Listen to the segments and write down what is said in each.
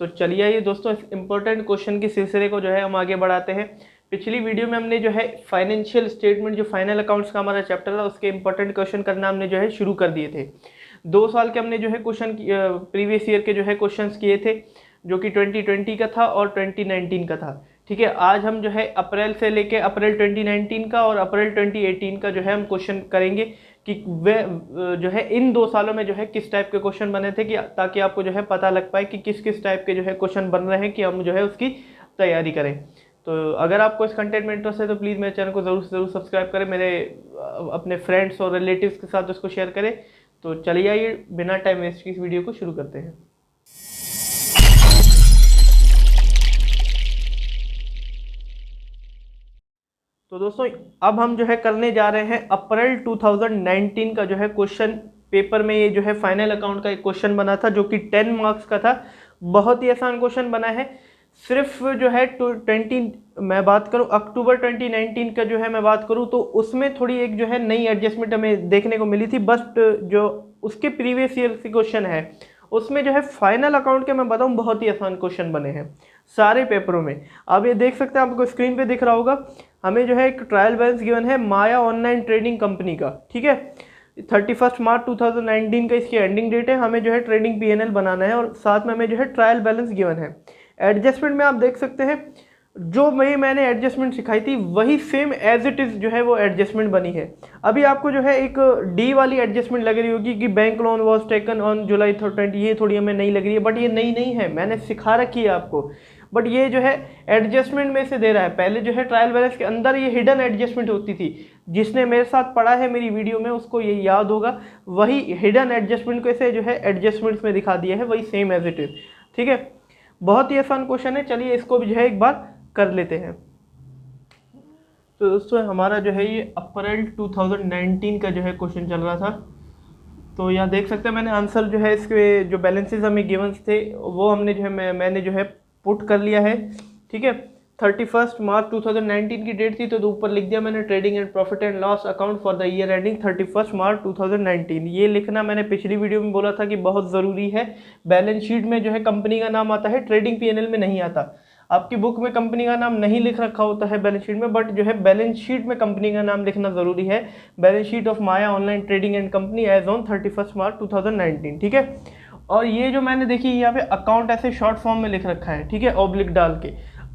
तो चलिए आइए दोस्तों, इस इम्पोर्टेंट क्वेश्चन के सिलसिले को जो है हम आगे बढ़ाते हैं। पिछली वीडियो में हमने जो है फाइनेंशियल स्टेटमेंट, जो फाइनल अकाउंट्स का हमारा चैप्टर था, उसके इंपॉर्टेंट क्वेश्चन करना हमने जो है शुरू कर दिए थे। 2 साल के हमने जो है क्वेश्चन प्रीवियस ईयर के जो है क्वेश्चंस किए थे, जो कि 2020 का था और 2019 का था। ठीक है, आज हम जो है अप्रैल से लेके अप्रैल 2019 का और अप्रैल 2018 का जो है हम क्वेश्चन करेंगे कि वे जो है इन 2 सालों में जो है किस टाइप के क्वेश्चन बने थे, कि ताकि आपको जो है पता लग पाए कि किस किस टाइप के जो है क्वेश्चन बन रहे हैं, कि हम जो है उसकी तैयारी करें। तो अगर आपको इस कंटेंट में इंटरेस्ट है तो प्लीज़ मेरे चैनल को ज़रूर से ज़रूर सब्सक्राइब करें, मेरे अपने फ्रेंड्स और रिलेटिव्स के साथ उसको शेयर करें। तो चलिए आइए बिना टाइम वेस्ट की इस वीडियो को शुरू करते हैं। तो दोस्तों, अब हम जो है करने जा रहे हैं अप्रैल 2019 का जो है क्वेश्चन पेपर में। ये जो है फाइनल अकाउंट का एक क्वेश्चन बना था, जो कि 10 मार्क्स का था। बहुत ही आसान क्वेश्चन बना है। सिर्फ जो है मैं बात करूं अक्टूबर 2019 का जो है मैं बात करूं, तो उसमें थोड़ी एक जो है नई एडजस्टमेंट हमें देखने को मिली थी। बट जो उसके प्रीवियस ईयर से क्वेश्चन है, उसमें जो है फाइनल अकाउंट के मैं बताऊं बहुत ही आसान क्वेश्चन बने हैं सारे पेपरों में। आप ये देख सकते हैं, आपको स्क्रीन पे दिख रहा होगा। हमें जो है एक ट्रायल बैलेंस गिवन है माया ऑनलाइन ट्रेडिंग कंपनी का। ठीक है, 31 मार्च 2019 का इसकी एंडिंग डेट है। हमें जो है ट्रेडिंग PNL बनाना है और साथ में हमें जो है ट्रायल बैलेंस गिवन है। एडजस्टमेंट में आप देख सकते हैं, जो मैंने एडजस्टमेंट सिखाई थी वही सेम एज इट इज़ जो है वो एडजस्टमेंट बनी है। अभी आपको जो है एक डी वाली एडजस्टमेंट लग रही होगी कि bank loan was taken on July 20, ये थोड़ी हमें नई लग रही है, बट ये नई नहीं है, मैंने सिखा रखी है आपको। बट ये जो है एडजस्टमेंट में से दे रहा है। पहले जो है ट्रायल बैलेंस के अंदर ये हिडन एडजस्टमेंट होती थी। जिसने मेरे साथ पढ़ा है मेरी वीडियो में उसको ये याद होगा, वही हिडन एडजस्टमेंट को से जो है एडजस्टमेंट्स में दिखा दिया है, वही सेम एज इट इज। ठीक है, बहुत ही आसान क्वेश्चन है। चलिए इसको भी जो है एक बार कर लेते हैं। तो दोस्तों, हमारा जो है ये अप्रैल 2019 का जो है क्वेश्चन चल रहा था। तो यहाँ देख सकते हैं, मैंने आंसर जो है इसके जो बैलेंसेस हमें गिवंस थे वो हमने जो है मैंने जो है पुट कर लिया है। ठीक है, 31 मार्च 2019 की डेट थी, तो ऊपर लिख दिया मैंने trading and profit and loss account for the year ending 31 March 2019। ये लिखना मैंने पिछली वीडियो में बोला था कि बहुत ज़रूरी है। बैलेंस शीट में जो है कंपनी का नाम आता है, ट्रेडिंग PNL में नहीं आता। आपकी बुक में कंपनी का नाम नहीं लिख रखा होता है बैलेंस शीट में, बट जो है बैलेंस शीट में कंपनी का नाम लिखना ज़रूरी है। Balance sheet of Maya online trading and company as on 31 March 2019। ठीक है, और ये जो मैंने देखी यहाँ पे अकाउंट ऐसे शॉर्ट फॉर्म में लिख रखा है। ठीक है, ऑब्लिक डाल के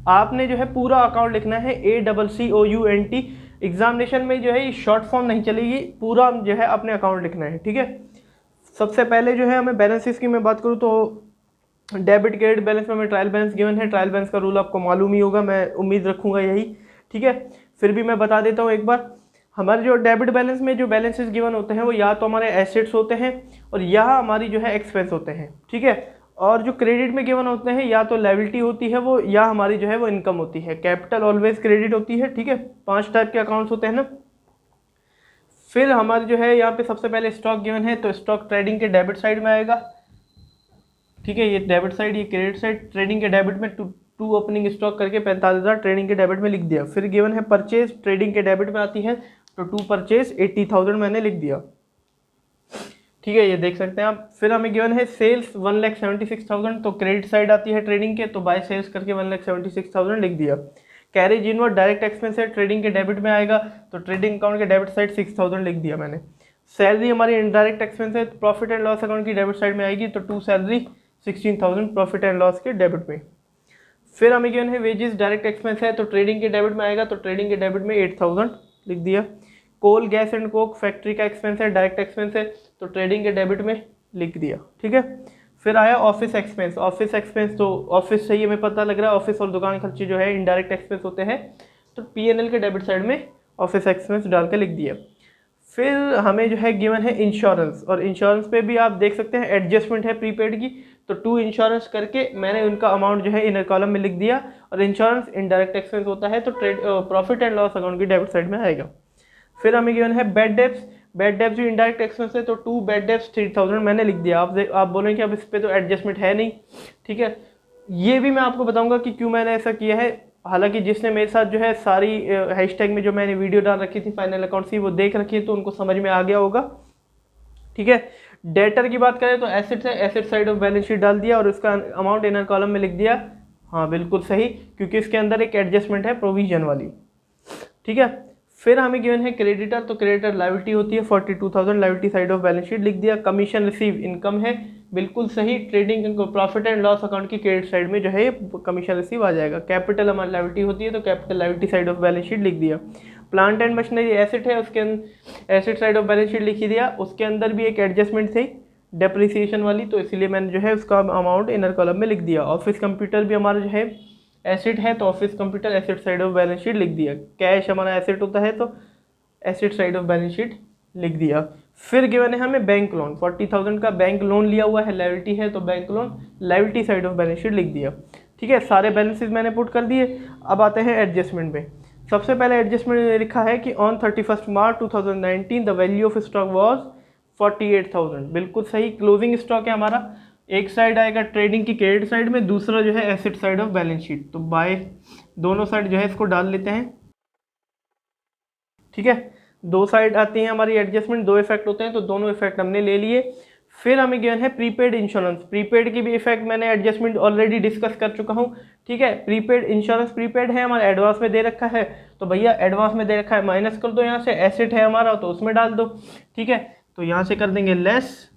आपने जो है पूरा अकाउंट लिखना है, ACCOUNT। एग्जामिनेशन में जो है ये शॉर्ट फॉर्म नहीं चलेगी, पूरा जो है अपने अकाउंट लिखना है। ठीक है, सबसे पहले जो है हमें बैलेंसेस की मैं बात करूँ तो डेबिट क्रेडिट बैलेंस में हमें ट्रायल बैलेंस गिवन है। ट्रायल बैलेंस का रूल आपको मालूम ही होगा, मैं उम्मीद रखूँगा यही। ठीक है, फिर भी मैं बता देता हूँ एक बार। हमारे जो डेबिट बैलेंस में जो बैलेंसेस गिवन होते हैं वो या तो हमारे एसेट्स होते हैं और या हमारी जो है एक्सपेंस होते हैं। ठीक है, और जो क्रेडिट में गिवन होते हैं या तो लायबिलिटी होती है वो, या हमारी जो है वो इनकम होती है। कैपिटल ऑलवेज क्रेडिट होती है। ठीक है, 5 टाइप के अकाउंट्स होते हैं ना। फिर हमारे जो है यहाँ पे सबसे पहले स्टॉक गिवन है, तो स्टॉक ट्रेडिंग के डेबिट साइड में आएगा। ठीक है, ये डेबिट साइड, ये क्रेडिट साइड। ट्रेडिंग के डेबिट में टू ओपनिंग स्टॉक करके 45,000 ट्रेडिंग के डेबिट में लिख दिया। फिर गिवन है परचेज, ट्रेडिंग के डेबिट में आती है, तो 2 परचेज 80,000 मैंने लिख दिया। ठीक है, ये देख सकते हैं आप। फिर हमें गिवन है सेल्स 1,76,000, तो क्रेडिट साइड आती है ट्रेडिंग के, तो बाय सेल्स करके 1,76,000 लिख दिया। कैरेज इनवर्ड डायरेक्ट एक्सपेंस है, ट्रेडिंग के डेबिट में आएगा, तो ट्रेडिंग अकाउंट के डेबिट साइड 6,000 लिख दिया मैंने। सैलरी हमारी इनडायरेक्ट एक्सपेंस है, प्रॉफिट एंड लॉस अकाउंट की डेबिट साइड में आएगी, तो 2 सैलरी 16,000 प्रॉफिट एंड लॉस के डेबिट में। फिर हमें गिवन है वेजेस डायरेक्ट एक्सपेंस है, तो ट्रेडिंग के डेबिट में आएगा, तो ट्रेडिंग के डेबिट में 8,000 लिख दिया। Coal gas and coke factory का एक्सपेंस है, डायरेक्ट एक्सपेंस है, तो ट्रेडिंग के डेबिट में लिख दिया। ठीक है, फिर आया ऑफिस एक्सपेंस। ऑफिस एक्सपेंस तो ऑफिस से ही हमें पता लग रहा है, ऑफिस और दुकान खर्चे जो है इनडायरेक्ट एक्सपेंस होते हैं, तो PNL के डेबिट साइड में ऑफिस एक्सपेंस डाल के लिख दिया। फिर हमें जो है गिवन है इंश्योरेंस, और इंश्योरेंस पे भी आप देख सकते हैं एडजस्टमेंट है प्रीपेड की, तो 2 इंश्योरेंस करके मैंने उनका अमाउंट जो है इनर कॉलम में लिख दिया। और इंश्योरेंस इनडायरेक्ट एक्सपेंस होता है, तो प्रॉफिट एंड लॉस अकाउंट की डेबिट साइड में आएगा। फिर हमें गिवन है बेड डेब्ट्स। बेड डेब्ट्स भी इनडायरेक्ट एक्सपेंस है, तो 2 बेड डेब्ट्स 3,000 मैंने लिख दिया। आप बोलेंगे कि अब इस पर तो एडजस्टमेंट है नहीं। ठीक है, ये भी मैं आपको बताऊंगा कि क्यों मैंने ऐसा किया है। हालांकि जिसने मेरे साथ जो है सारी हैशटैग में जो मैंने वीडियो डाल रखी थी फाइनल अकाउंट्स की, वो देख रखी है, तो उनको समझ में आ गया होगा। ठीक है, डेटर की बात करें तो एसेट है, asset side of balance sheet डाल दिया और उसका अमाउंट इनर कॉलम में लिख दिया। हाँ बिल्कुल सही, क्योंकि इसके अंदर एक एडजस्टमेंट है प्रोविजन वाली, ठीक है। फिर हमें गिवन है क्रेडिटर, तो क्रेडिटर लायबिलिटी होती है 42,000, liability side of balance sheet लिख दिया। कमीशन रिसीव इनकम है, बिल्कुल सही, trading profit and loss account की क्रेडिट साइड में जो है कमीशन रिसीव आ जाएगा। कैपिटल हमारी लायबिलिटी होती है तो capital liability side of balance sheet लिख दिया। प्लांट एंड मशीनरी एसेट है, उसके asset side of balance sheet लिख दिया। उसके अंदर भी एक एडजस्टमेंट थी डेप्रिसिएशन वाली, तो इसीलिए मैंने जो है उसका अमाउंट इनर कॉलम में लिख दिया। ऑफिस कंप्यूटर भी हमारा जो है एसेट है, तो office computer asset side of balance sheet लिख दिया। कैश हमारा एसेट होता है तो asset side of balance sheet लिख दिया। फिर गिवन है हमें बैंक लोन, 40,000 का बैंक लोन लिया हुआ है, लायबिलिटी है तो bank loan liability side of balance sheet लिख दिया, ठीक है। सारे बैलेंसेस मैंने पुट कर दिए। अब आते हैं एडजस्टमेंट में। सबसे पहले एडजस्टमेंट में लिखा है कि on 31 March 2019 the value of stock was 48,000, बिल्कुल सही। क्लोजिंग स्टॉक है हमारा, एक साइड आएगा ट्रेडिंग की क्रेडिट साइड में, दूसरा जो है asset side of balance sheet, तो बाय दोनों साइड जो है इसको डाल लेते हैं, ठीक है। दो साइड आती हैं हमारी एडजस्टमेंट, दो इफेक्ट होते हैं तो दोनों इफेक्ट हमने ले लिए। फिर हमें गिवन है प्रीपेड इंश्योरेंस, प्रीपेड की भी इफेक्ट मैंने एडजस्टमेंट ऑलरेडी डिस्कस कर चुका हूँ, ठीक है। प्रीपेड इंश्योरेंस प्रीपेड है हमारा, एडवांस में दे रखा है, तो भैया एडवांस में दे रखा है माइनस कर दो यहाँ से, एसेट है हमारा तो उसमें डाल दो, ठीक है। तो यहाँ से कर देंगे लेस,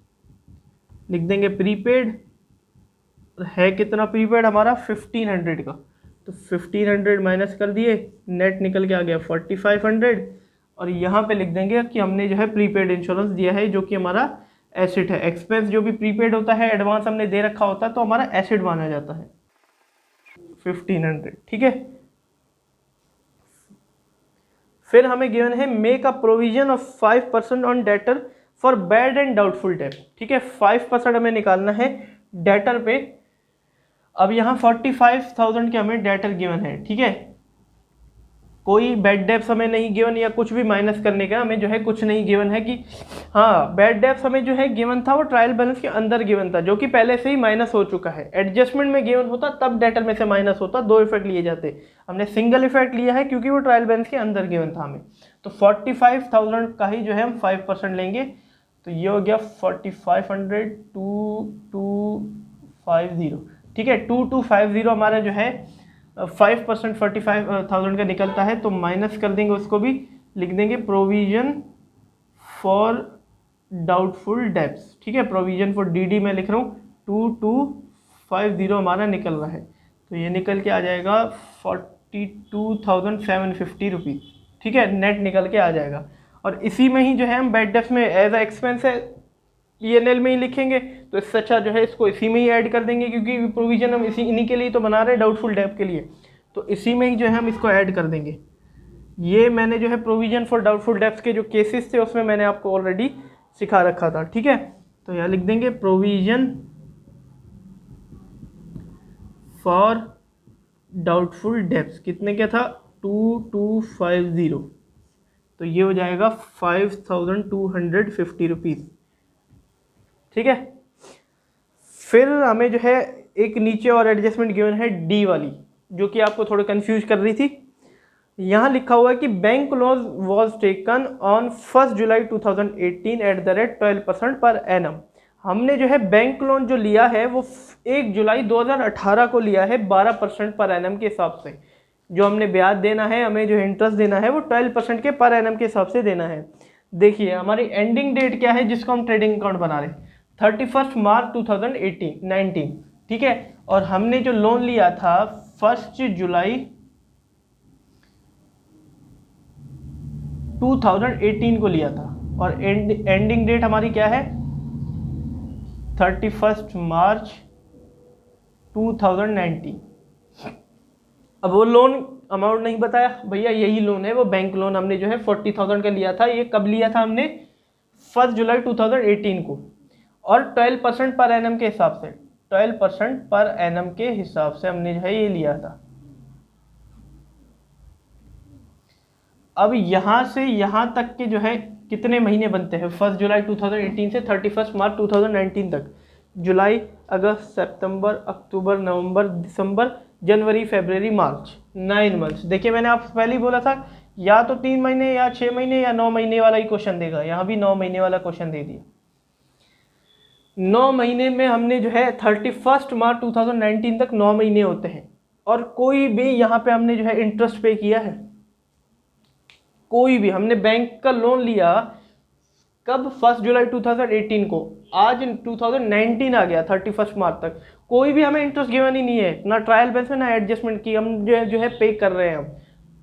लिख देंगे प्रीपेड, है कितना प्रीपेड हमारा 1500 का, तो 1500 माइनस कर दिए, नेट निकल के आ गया 4500, और यहाँ पे लिख देंगे कि हमने जो है प्रीपेड इंश्योरेंस दिया है जो कि हमारा एसेट है। एक्सपेंस जो भी प्रीपेड होता है एडवांस हमने दे रखा होता है तो हमारा एसेट माना जाता है 1500, ठीक है। फिर हमें गिवन है make a provision of 5% on debtor for bad and doubtful debt, ठीक है। 5% हमें निकालना है डेटर पे। अब यहाँ 45,000 के हमें डेटर गिवन है, ठीक है। कोई बैड डेप्स हमें नहीं गिवन या कुछ भी माइनस करने का हमें जो है कुछ नहीं गिवन है कि हाँ बैड डेप्स हमें जो है गिवन था वो ट्रायल बैलेंस के अंदर गिवन था, जो कि पहले से ही माइनस हो चुका है। एडजस्टमेंट में गिवन होता तब डेटर में से माइनस होता, दो इफेक्ट लिए जाते, हमने सिंगल इफेक्ट लिया है क्योंकि वो ट्रायल बैलेंस के अंदर गिवन था हमें। तो 45,000 का ही जो है हम 5% लेंगे, तो ये हो गया 4500 2250, ठीक है। 2250 हमारा जो है 5% 45,000 का निकलता है, तो माइनस कर देंगे उसको भी, लिख देंगे प्रोविजन फॉर डाउटफुल डेब्ट्स, ठीक है। प्रोविजन फॉर डीडी में लिख रहा हूँ 2250 हमारा निकल रहा है, तो ये निकल के आ जाएगा 42,750 रुपीज़, ठीक है, नेट निकल के आ जाएगा। और इसी में ही जो है हम बैड डेब्ट्स में एज अ एक्सपेंस है P&L में ही लिखेंगे, तो इससे अच्छा जो है इसको इसी में ही ऐड कर देंगे, क्योंकि प्रोविजन हम इन्हीं के लिए तो बना रहे हैं डाउटफुल डेब्ट के लिए, तो इसी में ही जो है हम इसको ऐड कर देंगे। ये मैंने जो है प्रोविजन फॉर डाउटफुल डेब्ट्स के जो केसेस थे उसमें मैंने आपको ऑलरेडी सिखा रखा था, ठीक है। तो यहाँ लिख देंगे प्रोविजन फॉर डाउटफुल डेब्ट्स, कितने क्या था 2250, तो ये हो जाएगा 5250 रुपीज़, ठीक है। फिर हमें जो है एक नीचे और एडजस्टमेंट गिवन है डी वाली, जो कि आपको थोड़ा कंफ्यूज कर रही थी। यहाँ लिखा हुआ है कि bank loan was taken on 1 July 2018 at the rate 12% per annum. हमने जो है बैंक लोन जो लिया है वो 1 जुलाई 2018 को लिया है 12% पर एनम के हिसाब से। जो हमने ब्याज देना है, हमें जो इंटरेस्ट देना है वो 12% के पर एनम के हिसाब से देना है। देखिए हमारी एंडिंग डेट क्या है जिसको हम ट्रेडिंग अकाउंट बना रहे हैं, 31 मार्च 2019, ठीक है। और हमने जो लोन लिया था 1 जुलाई 2018 को लिया था, और एंडिंग डेट हमारी क्या है 31 मार्च 2019। अब वो लोन अमाउंट नहीं बताया भैया, यही लोन है वो बैंक लोन हमने जो है 40,000 का लिया था। ये कब लिया था हमने 1 जुलाई 2018 को, और 12% पर एनम के हिसाब से, 12% पर एनम के हिसाब से हमने जो है ये लिया था। अब यहाँ से यहाँ तक के जो है कितने महीने बनते हैं 1 जुलाई 2018 से 31 मार्च 2019 तक, जुलाई अगस्त सितंबर अक्टूबर नवंबर दिसंबर जनवरी फरवरी मार्च, 9 मंथ्स। देखिए मैंने आपसे पहले ही बोला था या तो 3 महीने या 6 महीने या 9 महीने वाला ही क्वेश्चन देगा, यहाँ भी 9 महीने वाला क्वेश्चन दे दिया। 9 महीने में हमने जो है 31 मार्च 2019 तक 9 महीने होते हैं, और कोई भी यहाँ पे हमने जो है इंटरेस्ट पे किया है? कोई भी हमने बैंक का लोन लिया कब? 1 जुलाई 2018 को। आज 2019 आ गया 31 मार्च तक, कोई भी हमें इंटरेस्ट गिवन ही नहीं है, ना ट्रायल बेस में ना एडजस्टमेंट की, हम जो है पे कर रहे हैं। हम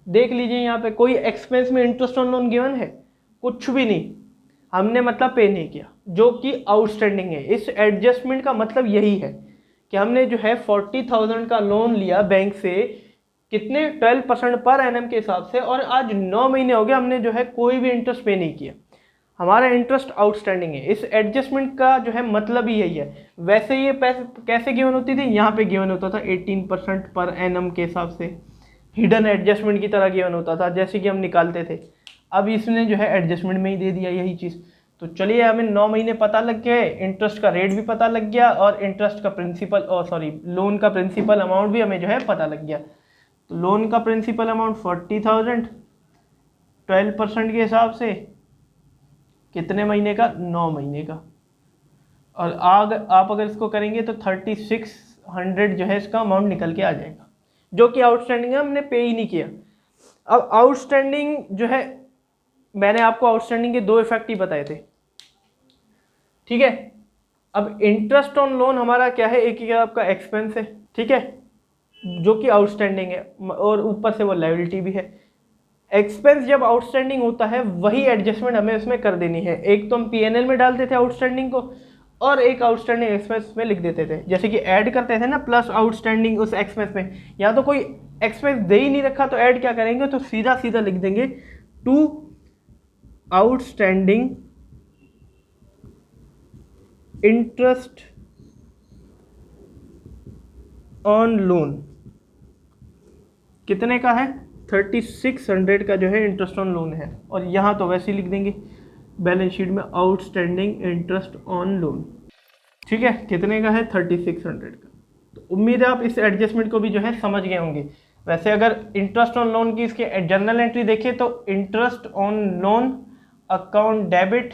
देख लीजिए यहाँ पे कोई एक्सपेंस में इंटरेस्ट ऑन लोन गिवन है? कुछ भी नहीं, हमने मतलब पे नहीं किया, जो कि आउटस्टैंडिंग है। इस एडजस्टमेंट का मतलब यही है कि हमने जो है 40,000 का लोन लिया बैंक से, कितने 12% पर एनएम के हिसाब से, और आज 9 महीने हो गए हमने जो है कोई भी इंटरेस्ट पे नहीं किया, हमारा इंटरेस्ट आउटस्टैंडिंग है। इस एडजस्टमेंट का जो है मतलब ही यही है। वैसे ये पैसे कैसे गिवन होती थी? यहाँ पे गिवन होता था 18% पर एनम के हिसाब से, हिडन एडजस्टमेंट की तरह गिवन होता था, जैसे कि हम निकालते थे। अब इसने जो है एडजस्टमेंट में ही दे दिया यही चीज़। तो चलिए, हमें 9 महीने पता लग गए, इंटरेस्ट का रेट भी पता लग गया, और इंटरेस्ट का प्रिंसिपल लोन का प्रिंसिपल अमाउंट भी हमें जो है पता लग गया। तो लोन का प्रिंसिपल अमाउंट 40,000, 12% के हिसाब से कितने महीने का? 9 महीने का। और आप अगर इसको करेंगे तो 3600 जो है इसका अमाउंट निकल के आ जाएगा, जो कि आउटस्टैंडिंग है, हमने पे ही नहीं किया। अब आउटस्टैंडिंग जो है, मैंने आपको आउटस्टैंडिंग के 2 इफेक्ट ही बताए थे, ठीक है। अब इंटरेस्ट ऑन लोन हमारा क्या है? एक ही आपका एक्सपेंस है, ठीक है, जो कि आउटस्टैंडिंग है, और ऊपर से वो लायबिलिटी भी है। एक्सपेंस जब आउटस्टैंडिंग होता है वही एडजस्टमेंट हमें उसमें कर देनी है। एक तो हम पीएनएल में डालते थे आउटस्टैंडिंग को, और एक आउटस्टैंडिंग एक्सपेंस में लिख देते थे, जैसे कि ऐड करते थे ना प्लस आउटस्टैंडिंग उस एक्सपेंस में। यहाँ तो कोई एक्सपेंस दे ही नहीं रखा, तो ऐड क्या करेंगे? तो सीधा सीधा लिख देंगे to outstanding interest on loan. कितने का है? 3600 का जो है इंटरेस्ट ऑन लोन है, और यहाँ तो वैसे ही लिख देंगे बैलेंस शीट में आउटस्टैंडिंग इंटरेस्ट ऑन लोन, ठीक है। कितने का है? 3600 का। तो उम्मीद है आप इस एडजस्टमेंट को भी जो है समझ गए होंगे। वैसे अगर इंटरेस्ट ऑन लोन की इसकी जर्नल एंट्री देखिए तो interest on loan account debit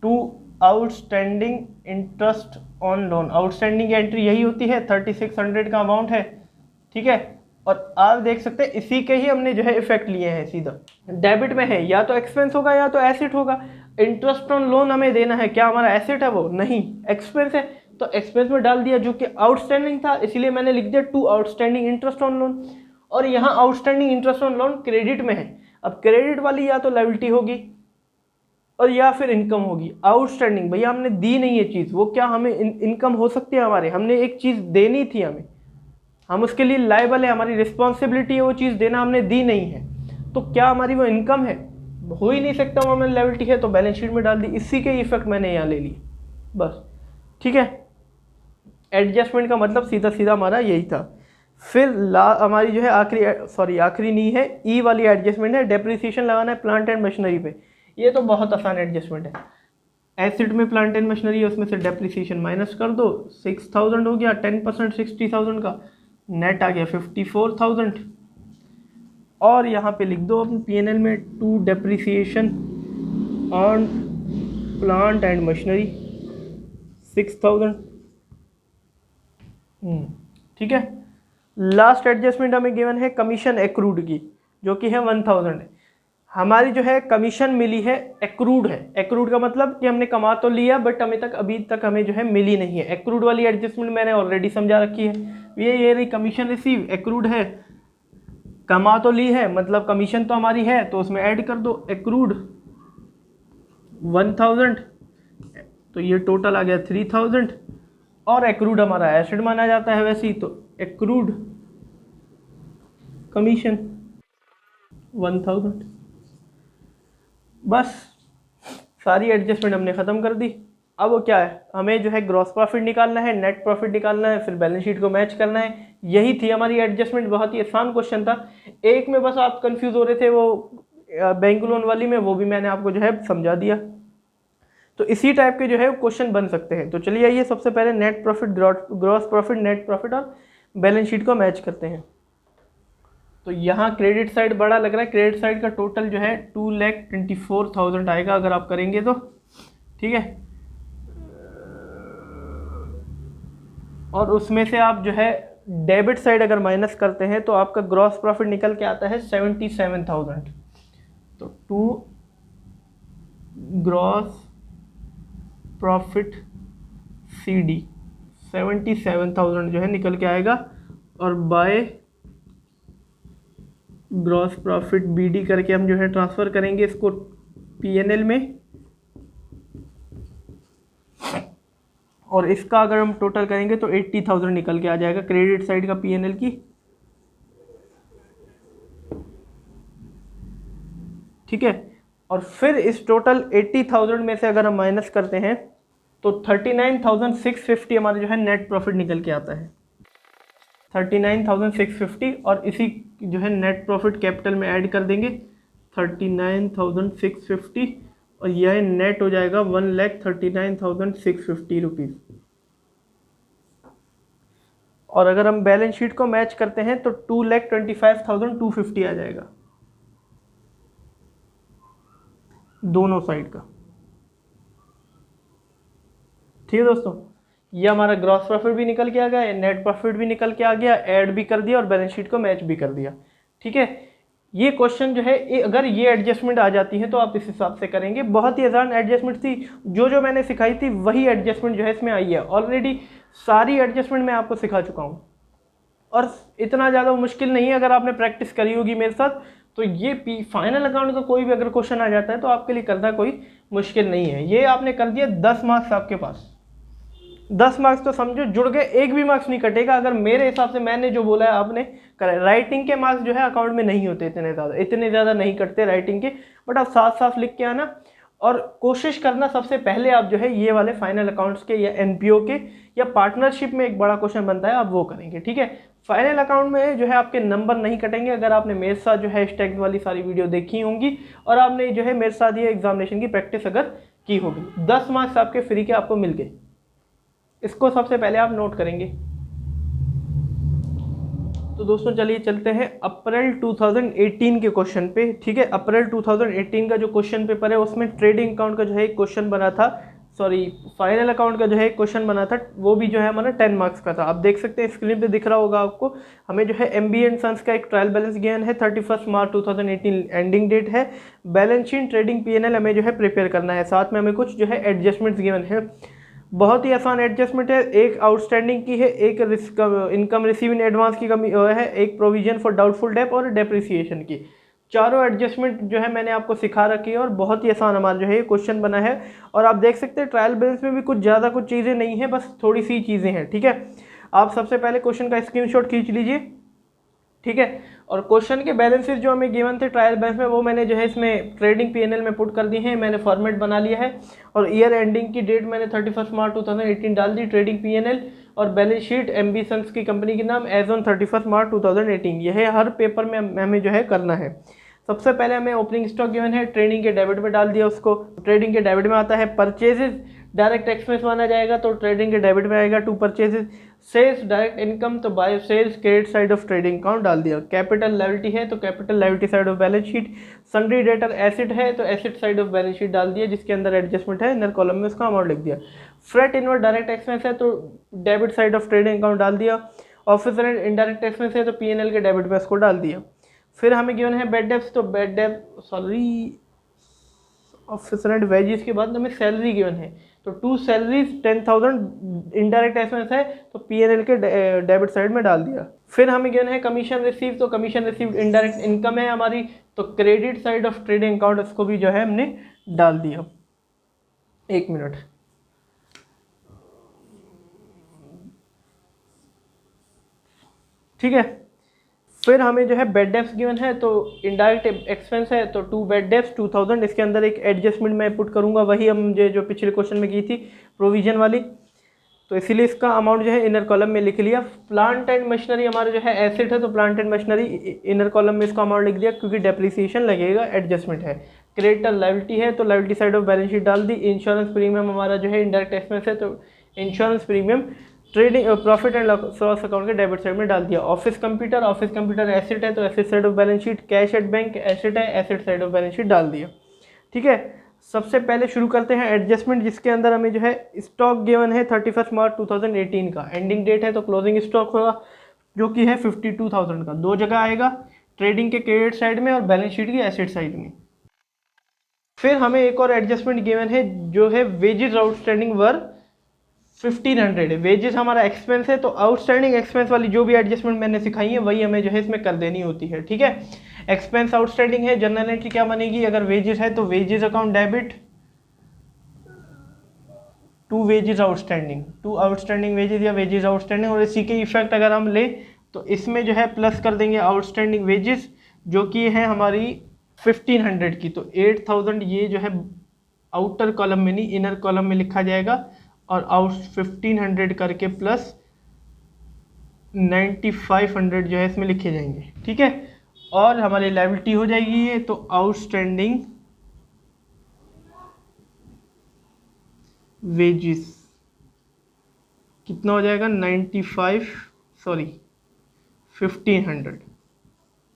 to outstanding interest on loan, outstanding की एंट्री यही होती है, 3600 का अमाउंट है, ठीक है। और आप देख सकते हैं इसी के ही हमने जो है इफेक्ट लिए हैं। सीधा डेबिट में है, या तो एक्सपेंस होगा या तो एसेट होगा। इंटरेस्ट ऑन लोन हमें देना है, क्या हमारा एसेट है वो? नहीं, एक्सपेंस है, तो एक्सपेंस में डाल दिया, जो कि आउटस्टैंडिंग था, इसलिए मैंने लिख दिया to outstanding interest on loan. और यहाँ outstanding interest on loan credit में है। अब क्रेडिट वाली या तो लायबिलिटी होगी और या फिर इनकम होगी। आउटस्टैंडिंग भैया हमने दी नहीं है चीज़, वो क्या हमें इनकम हो सकती है हमारे? हमने एक चीज़ देनी थी हमें, हम उसके लिए लायबल है, हमारी रिस्पॉन्सिबिलिटी है वो चीज़ देना, हमने दी नहीं है, तो क्या हमारी वो इनकम है? हो ही नहीं सकता, वो हमें लायबिलिटी है, तो बैलेंस शीट में डाल दी। इसी के इफेक्ट मैंने यहाँ ले लिए, बस, ठीक है। एडजस्टमेंट का मतलब सीधा सीधा हमारा यही था। फिर हमारी जो है आखिरी नहीं है, ई वाली एडजस्टमेंट है, डेप्रिसिएशन लगाना है प्लांट एंड मशीनरी पे। ये तो बहुत आसान एडजस्टमेंट है। एसेट में प्लांट एंड मशीनरी है, उसमें से डेप्रिसिएशन माइनस कर दो, 6000 हो गया, 10% 60,000 का, नेट आ गया 54,000। और यहाँ पे लिख दो अपने पीएनएल में to depreciation on plant and machinery 6000, ठीक है। लास्ट एडजस्टमेंट हमें गिवन है कमीशन एक्रूड की, जो कि है 1000 है। हमारी जो है कमीशन मिली है, एक्रूड है। एक्रूड का मतलब कि हमने कमा तो लिया बट अभी तक हमें जो है मिली नहीं है। एक्रूड वाली एडजस्टमेंट मैंने ऑलरेडी समझा रखी है। ये रही कमीशन रिसीव, एक्रूड है, कमा तो ली है, मतलब कमीशन तो हमारी है, तो उसमें ऐड कर दो एक्रूड 1000, तो ये टोटल आ गया 3000। और एक्रूड हमारा एसेट माना जाता है वैसे ही, तो एक्रूड कमीशन 1000। बस सारी एडजस्टमेंट हमने ख़त्म कर दी। अब वो क्या है, हमें जो है ग्रॉस प्रॉफिट निकालना है, नेट प्रॉफिट निकालना है, फिर बैलेंस शीट को मैच करना है। यही थी हमारी एडजस्टमेंट। बहुत ही आसान क्वेश्चन था। एक में बस आप कंफ्यूज हो रहे थे, वो बैंक लोन वाली में, वो भी मैंने आपको जो है समझा दिया। तो इसी टाइप के जो है क्वेश्चन बन सकते हैं। तो चलिए आइए सबसे पहले net profit, gross profit, net profit और बैलेंस शीट को मैच करते हैं। तो यहाँ क्रेडिट साइड बड़ा लग रहा है, क्रेडिट साइड का टोटल जो है 2,24,000 आएगा अगर आप करेंगे तो, ठीक है। और उसमें से आप जो है डेबिट साइड अगर माइनस करते हैं तो आपका ग्रॉस प्रॉफिट निकल के आता है 77,000। तो टू ग्रॉस प्रॉफिट CD 77,000 जो है निकल के आएगा, और बाय ग्रॉस प्रॉफिट BD करके हम जो है ट्रांसफ़र करेंगे इसको PNL में, और इसका अगर हम टोटल करेंगे तो 80,000 निकल के आ जाएगा क्रेडिट साइड का PNL की। ठीक है, और फिर इस टोटल 80,000 में से अगर हम माइनस करते हैं तो 39,650 हमारा जो है नेट प्रॉफिट निकल के आता है, 39,650, और इसी जो है नेट प्रॉफिट कैपिटल में ऐड कर देंगे 39,650, और यह नेट हो जाएगा 1,39,650 रुपीज़। और अगर हम बैलेंस शीट को मैच करते हैं तो 2,25,250 आ जाएगा दोनों साइड का। ठीक है दोस्तों, ये हमारा ग्रॉस प्रॉफिट भी निकल के आ गया, नेट प्रॉफिट भी निकल के आ गया, ऐड भी कर दिया और बैलेंस शीट को मैच भी कर दिया। ठीक है, ये क्वेश्चन जो है अगर ये एडजस्टमेंट आ जाती है तो आप इस हिसाब से करेंगे। बहुत ही आसान एडजस्टमेंट थी, जो मैंने सिखाई थी वही एडजस्टमेंट जो है इसमें आई है। ऑलरेडी सारी एडजस्टमेंट मैं आपको सिखा चुका हूँ, और इतना ज़्यादा मुश्किल नहीं है। अगर आपने प्रैक्टिस करी होगी मेरे साथ तो ये फाइनल अकाउंट का कोई भी अगर क्वेश्चन आ जाता है तो आपके लिए करना कोई मुश्किल नहीं है। ये आपने कर दिया, 10 मार्क्स आपके पास, 10 मार्क्स तो समझो जुड़ गए, एक भी मार्क्स नहीं कटेगा अगर मेरे हिसाब से मैंने जो बोला है आपने करें। राइटिंग के मार्क्स जो है अकाउंट में नहीं होते इतने ज़्यादा नहीं कटते राइटिंग के, बट आप साफ साफ लिख के आना, और कोशिश करना सबसे पहले आप जो है ये वाले फाइनल अकाउंट्स के या NPO के या पार्टनरशिप में एक बड़ा क्वेश्चन बनता है, आप वो करेंगे। ठीक है, फाइनल अकाउंट में जो है आपके नंबर नहीं कटेंगे अगर आपने मेरे साथ जो है स्टैक्स वाली सारी वीडियो देखी होंगी और आपने जो है मेरे साथ ये एग्जामिनेशन की प्रैक्टिस अगर की होगी। 10 मार्क्स आपके फ्री के आपको मिल गए, इसको सबसे पहले आप नोट करेंगे। तो दोस्तों चलिए चलते हैं अप्रैल 2018 के क्वेश्चन पे। ठीक है, अप्रैल 2018 का जो क्वेश्चन पेपर है उसमें ट्रेडिंग अकाउंट का जो है एक क्वेश्चन बना था, सॉरी फाइनल अकाउंट का जो है एक क्वेश्चन बना था, वो भी जो है हमारा 10 मार्क्स का था। आप देख सकते हैं स्क्रीन पे दिख रहा होगा आपको। हमें जो है MB एंड सन्स का एक ट्रायल बैलेंस गिवन है, 31 मार्च 2018 एंडिंग डेट है। बैलेंस शीट, ट्रेडिंग PNL हमें जो है प्रिपेयर करना है, साथ में हमें कुछ जो है एडजस्टमेंट्स गिवन है। बहुत ही आसान एडजस्टमेंट है, एक आउटस्टैंडिंग की है, एक इनकम रिसीव इन एडवांस की कमी है, एक प्रोविजन फॉर डाउटफुल डेट और डेप्रिसिएशन की। चारों एडजस्टमेंट जो है मैंने आपको सिखा रखी है और बहुत ही आसान हमारा जो है ये क्वेश्चन बना है। और आप देख सकते हैं ट्रायल बैलेंस में भी कुछ ज़्यादा कुछ चीज़ें नहीं है, बस थोड़ी सी चीज़ें हैं। ठीक है, आप सबसे पहले क्वेश्चन का स्क्रीनशॉट खींच लीजिए। ठीक है, और क्वेश्चन के बैलेंसेस जो हमें गिवन थे ट्रायल बैलेंस में वो मैंने जो है इसमें ट्रेडिंग PNL में पुट कर दिए हैं, मैंने फॉर्मेट बना लिया है। और ईयर एंडिंग की डेट मैंने 31 मार्च 2018 डाल दी, ट्रेडिंग PNL और बैलेंस शीट MB सन्स की कंपनी के नाम एज ऑन 31 मार्च 2018। यह हर पेपर में हमें जो है करना है। सबसे पहले हमें ओपनिंग स्टॉक गिवन है, ट्रेडिंग के डेबिट में डाल दिया उसको। ट्रेडिंग के डेबिट में आता है परचेजेस, डायरेक्ट एक्सपेंस माना जाएगा तो ट्रेडिंग के डेबिट में आएगा to purchases. Sales direct income तो by sales credit side of trading account डाल दिया। कैपिटल लायबिलिटी है तो capital liability side of balance sheet. Sundry debtor asset है तो asset side of balance sheet डाल दिया, जिसके अंदर एडजस्टमेंट है इनर कॉलम में उसका अमाउंट लिख दिया। फ्रेट इनवर्ड डायरेक्ट एक्सपेंस है तो debit side of trading account डाल दिया। ऑफिस रेंट इनडायरेक्ट एक्सपेंस है तो PNL के डेबिट में उसको डाल दिया। फिर हमें गिवन है बेड डेप्स, तो bad debt sorry office rent wages के बाद हमें सैलरी गिवन है तो टू सैलरीज 10,000 इनडायरेक्ट एक्सपेंस है तो PNL के डेबिट साइड में डाल दिया। फिर हमें गिवन है कमीशन रिसीव, तो कमीशन रिसीव इनडायरेक्ट इनकम है हमारी तो credit side of trading account उसको भी जो है हमने डाल दिया। एक मिनट, ठीक है। फिर हमें जो है बेड डेप्स गिवन है तो इनडायरेक्ट एक्सपेंस है तो टू बेड डेप्स 2,000, इसके अंदर एक एडजस्टमेंट मैं पुट करूंगा, वही हम जो पिछले क्वेश्चन में की थी प्रोविजन वाली, तो इसीलिए इसका अमाउंट जो है इनर कॉलम में लिख लिया। प्लांट एंड मशीनरी हमारा जो है एसेट है तो plant and machinery inner column में इसका अमाउंट लिख दिया क्योंकि डेप्रिसिएशन लगेगा, एडजस्टमेंट है। क्रेडिटर लायबिलिटी है तो liability side of balance sheet डाल दी। इंश्योरेंस प्रीमियम हमारा जो है इनडायरेक्ट एक्सपेंस है तो insurance premium trading profit and loss account के डेबिट साइड में डाल दिया। ऑफिस कंप्यूटर एसेट है तो asset side of balance sheet. Cash at bank asset है, asset side of balance sheet डाल दिया। ठीक है, सबसे पहले शुरू करते हैं एडजस्टमेंट, जिसके अंदर हमें जो है स्टॉक गिवन है 31 मार्च 2018 का एंडिंग डेट है, तो क्लोजिंग स्टॉक होगा जो कि है 52,000 का। दो जगह आएगा, ट्रेडिंग के क्रेडिट साइड में और बैलेंस शीट की एसेट साइड में। फिर हमें एक और एडजस्टमेंट गिवन है जो है वेजेस आउटस्टैंडिंग वर 1500 है। वेजेस हमारा एक्सपेंस है, तो आउटस्टैंडिंग एक्सपेंस वाली जो भी एडजस्टमेंट मैंने सिखाई है वही हमें जो है इसमें कर देनी होती है, ठीक है। एक्सपेंस आउटस्टैंडिंग है, जनरल एंट्री क्या बनेगी, अगर वेजेस है तो wages account debit to wages outstanding, to outstanding wages या वेजेस आउटस्टैंडिंग, और इसी के इफेक्ट अगर हम ले तो इसमें जो है प्लस कर देंगे आउटस्टैंडिंग वेजेस जो कि है हमारी 1500 की, तो 8000 ये जो है आउटर कॉलम में नहीं इनर कॉलम में लिखा जाएगा, और आउट 1500 करके प्लस 9500 जो है इसमें लिखे जाएंगे, ठीक है। और हमारी लायबिलिटी हो जाएगी ये, तो आउटस्टैंडिंग वेजेस कितना हो जाएगा 1500,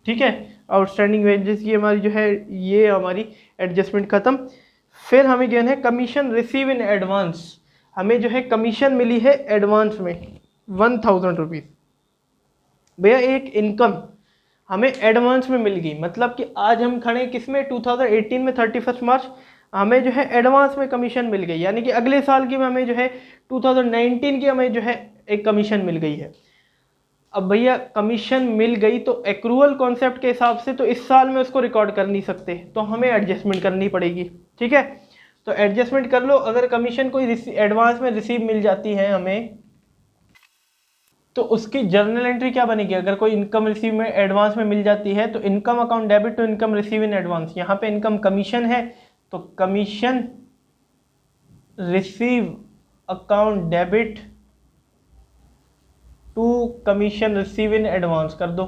ठीक है। आउटस्टैंडिंग वेजेस की हमारी जो है ये हमारी एडजस्टमेंट खत्म। फिर हमें गिवन है कमीशन रिसीव इन एडवांस, हमें जो है कमीशन मिली है एडवांस में 1000 रुपीज़। भैया एक इनकम हमें एडवांस में मिल गई, मतलब कि आज हम खड़े किस में 2018 में 31 मार्च, हमें जो है एडवांस में कमीशन मिल गई, यानी कि अगले साल की में हमें जो है 2019 की हमें जो है एक कमीशन मिल गई है। अब भैया कमीशन मिल गई तो एक्रूअल कॉन्सेप्ट के हिसाब से तो इस साल में उसको रिकॉर्ड कर नहीं सकते, तो हमें एडजस्टमेंट करनी पड़ेगी, ठीक है। तो एडजस्टमेंट कर लो, अगर कमीशन कोई एडवांस में रिसीव मिल जाती है हमें तो उसकी जर्नल एंट्री क्या बनेगी, अगर कोई इनकम रिसीव में एडवांस में मिल जाती है तो income account debit to income receive in advance, यहाँ पे इनकम कमीशन है तो commission receive account debit to commission receive in advance कर दो।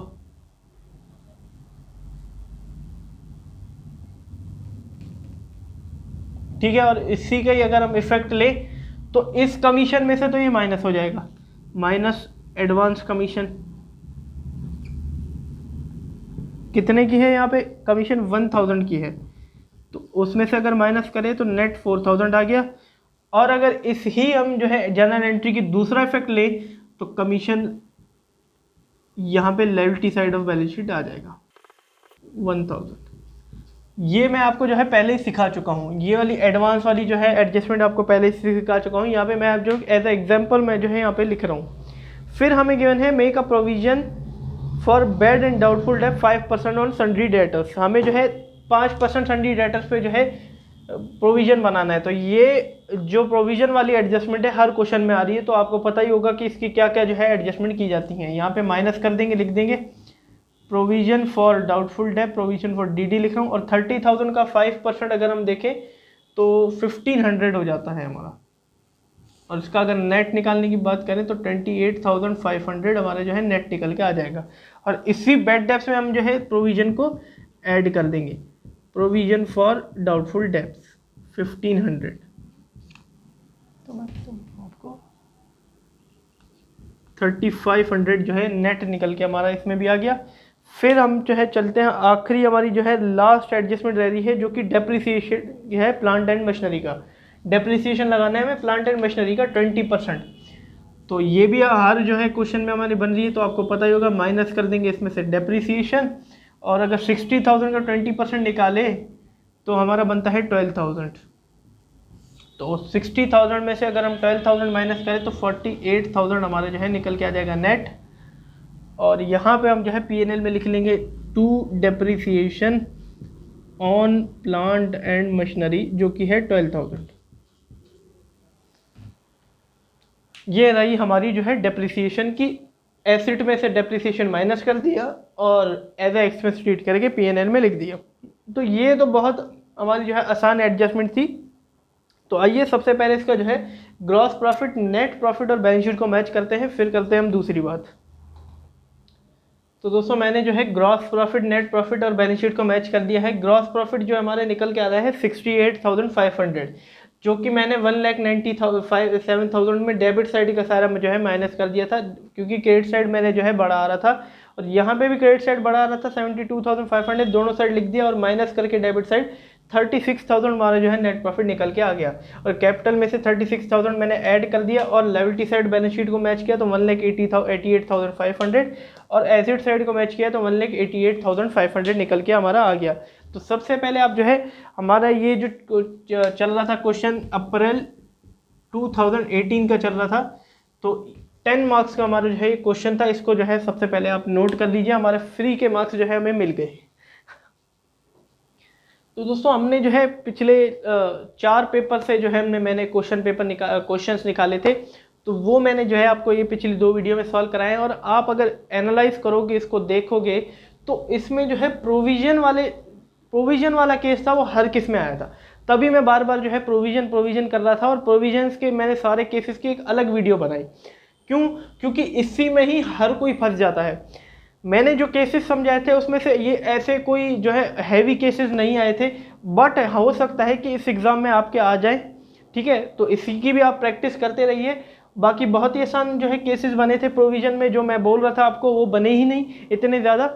ठीक है, और इसी का ही अगर हम इफेक्ट ले तो इस कमीशन में से तो ये माइनस हो जाएगा, माइनस एडवांस कमीशन कितने की है, यहाँ पे कमीशन 1000 की है, तो उसमें से अगर माइनस करें तो नेट 4000 आ गया। और अगर इस ही हम जो है जनरल एंट्री की दूसरा इफेक्ट ले तो कमीशन यहाँ पे liability side of balance sheet आ जाएगा 1000। ये मैं आपको जो है पहले ही सिखा चुका हूँ, ये वाली एडवांस वाली जो है एडजस्टमेंट आपको पहले ही सिखा चुका हूँ। यहाँ पे मैं आप जो एज ए एग्जांपल मैं जो है यहाँ पे लिख रहा हूँ। फिर हमें गिवन है make a provision for bad and doubtful debt 5% on sundry debtors, हमें जो है 5% सन्ड्री डेटर्स पे जो है प्रोविजन बनाना है। तो ये जो प्रोविजन वाली एडजस्टमेंट है हर क्वेश्चन में आ रही है, तो आपको पता ही होगा कि इसकी क्या क्या जो है एडजस्टमेंट की जाती हैं। यहाँ पे माइनस कर देंगे, लिख देंगे provision for doubtful debt, provision for DD लिख रहा हूँ, और 30,000 का 5% अगर हम देखें तो 1500 हो जाता है हमारा, और इसका अगर नेट निकालने की बात करें तो 28,500 हमारा जो है नेट निकल के आ जाएगा। और इसी बैड डेब्ट्स में हम जो है प्रोविजन को ऐड कर देंगे, प्रोविजन फॉर डाउटफुल डेब्ट्स 1500, तो मैं आपको 3500 जो है नेट निकल के हमारा इसमें भी आ गया। फिर हम जो है चलते हैं, आखिरी हमारी जो है लास्ट एडजस्टमेंट रह रही है जो कि डेप्रिसिएशन है प्लांट एंड मशीनरी का। डेप्रिसिएशन लगाना है हमें प्लांट एंड मशीनरी का 20%, तो ये भी हर जो है क्वेश्चन में हमारी बन रही है, तो आपको पता ही होगा माइनस कर देंगे इसमें से डेप्रिसिएशन, और अगर 60,000 का 20% निकाले तो हमारा बनता है 12,000, तो 60,000 में से अगर हम 12,000 माइनस करें तो 48,000 हमारा जो है निकल के आ जाएगा नेट। और यहाँ पे हम जो है P&L में लिख लेंगे to depreciation on plant and machinery जो कि है 12,000। ये रही हमारी जो है डेप्रिसिएशन की, एसेट में से डेप्रिसिएशन माइनस कर दिया और एज ए एक्सपेंस ट्रीट करके P&L में लिख दिया। तो ये तो बहुत हमारी जो है आसान एडजस्टमेंट थी। तो आइए सबसे पहले इसका जो है ग्रॉस प्रॉफिट, नेट प्रॉफिट और बैलेंस शीट को मैच करते हैं, फिर करते हैं हम दूसरी बात। तो दोस्तों मैंने जो है ग्रॉस प्रॉफिट, नेट प्रॉफिट और बैलेंस शीट को मैच कर दिया है। ग्रॉस प्रॉफिट जो हमारे निकल के आ रहा है 68,500, जो कि मैंने 1,97,000 में डेबिट साइड का सारा जो है माइनस कर दिया था, क्योंकि क्रेडिट साइड मैंने जो है बढ़ा आ रहा था और यहाँ पे भी क्रेडिट साइड बढ़ा आ रहा था 72,500, दोनों साइड लिख दिया और माइनस करके डेबिट साइड 36,000 हमारा जो है नेट प्रॉफिट निकल के आ गया। और कैपिटल में से 36,000 मैंने ऐड कर दिया और लायबिलिटी साइड बैलेंस शीट को मैच किया तो 1,88,500 और एसेट साइड को मैच किया तो 1,88,500 निकल के हमारा आ गया। तो सबसे पहले आप जो है हमारा ये जो चल रहा था क्वेश्चन अप्रैल 2018 का चल रहा था, तो 10 मार्क्स का हमारा जो है क्वेश्चन था, इसको जो है सबसे पहले आप नोट कर लीजिए। हमारे फ्री के मार्क्स जो है हमें मिल गए। तो दोस्तों हमने जो है पिछले 4 पेपर से जो है मैंने क्वेश्चंस निकाले थे, तो वो मैंने जो है आपको ये पिछली 2 वीडियो में सॉल्व कराए हैं। और आप अगर एनालाइज करोगे, इसको देखोगे, तो इसमें जो है प्रोविजन वाला केस था वो हर किस में आया था। तभी मैं बार बार जो है प्रोविजन कर रहा था और प्रोविजंस के मैंने सारे केसेस की एक अलग वीडियो बनाई। क्यों? क्योंकि इसी में ही हर कोई फंस जाता है। मैंने जो केसेस समझाए थे उसमें से ये ऐसे कोई जो है हैवी केसेस नहीं आए थे, बट हो सकता है कि इस एग्ज़ाम में आपके आ जाए। ठीक है, तो इसी की भी आप प्रैक्टिस करते रहिए। बाकी बहुत ही आसान जो है केसेस बने थे प्रोविजन में, जो मैं बोल रहा था आपको वो बने ही नहीं इतने ज़्यादा।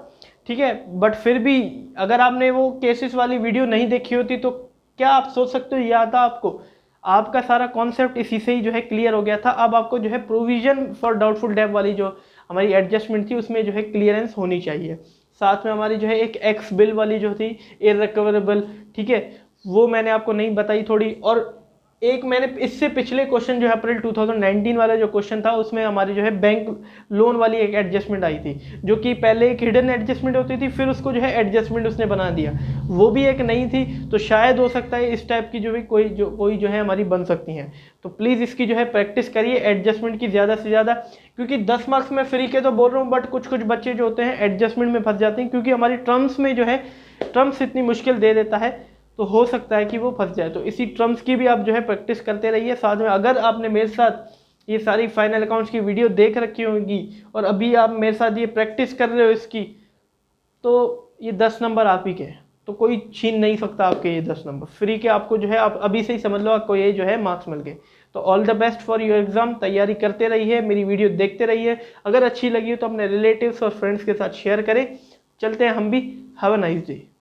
ठीक है, बट फिर भी अगर आपने वो केसेस वाली वीडियो नहीं देखी होती तो क्या आप सोच सकते हो याद था आपको, आपका सारा कॉन्सेप्ट इसी से ही जो है क्लियर हो गया था। अब आपको जो है प्रोविजन फॉर डाउटफुल डेब्ट वाली जो हमारी एडजस्टमेंट थी उसमें जो है क्लियरेंस होनी चाहिए। साथ में हमारी जो है एक एक्स बिल वाली जो थी इररिकवरेबल, ठीक है, वो मैंने आपको नहीं बताई थोड़ी। और एक मैंने इससे पिछले क्वेश्चन जो है अप्रैल 2019 वाला जो क्वेश्चन था उसमें हमारी जो है बैंक लोन वाली एक एडजस्टमेंट आई थी, जो कि पहले एक हिडन एडजस्टमेंट होती थी, फिर उसको जो है एडजस्टमेंट उसने बना दिया, वो भी एक नई थी। तो शायद हो सकता है इस टाइप की जो भी कोई जो है हमारी बन सकती हैं। तो प्लीज़ इसकी जो है प्रैक्टिस करिए एडजस्टमेंट की ज़्यादा से ज़्यादा, क्योंकि 10 मार्क्स में फ्री के तो बोल रहा हूँ, बट कुछ बच्चे जो होते हैं एडजस्टमेंट में फंस जाते हैं, क्योंकि हमारी टर्म्स में जो है टर्म्स इतनी मुश्किल दे देता है, तो हो सकता है कि वो फंस जाए। तो इसी टर्म्स की भी आप जो है प्रैक्टिस करते रहिए। साथ में अगर आपने मेरे साथ ये सारी फाइनल अकाउंट्स की वीडियो देख रखी होगी और अभी आप मेरे साथ ये प्रैक्टिस कर रहे हो इसकी, तो ये 10 नंबर आप ही के, तो कोई छीन नहीं सकता आपके ये 10 नंबर फ्री के। आपको जो है आप अभी से ही समझ लो आपको ये जो है मार्क्स मिल गए। तो all the best for your exam, तैयारी करते रहिए, मेरी वीडियो देखते रहिए। अगर अच्छी लगी हो तो अपने रिलेटिव्स और फ्रेंड्स के साथ शेयर करें। चलते हैं हम भी। Have a nice day.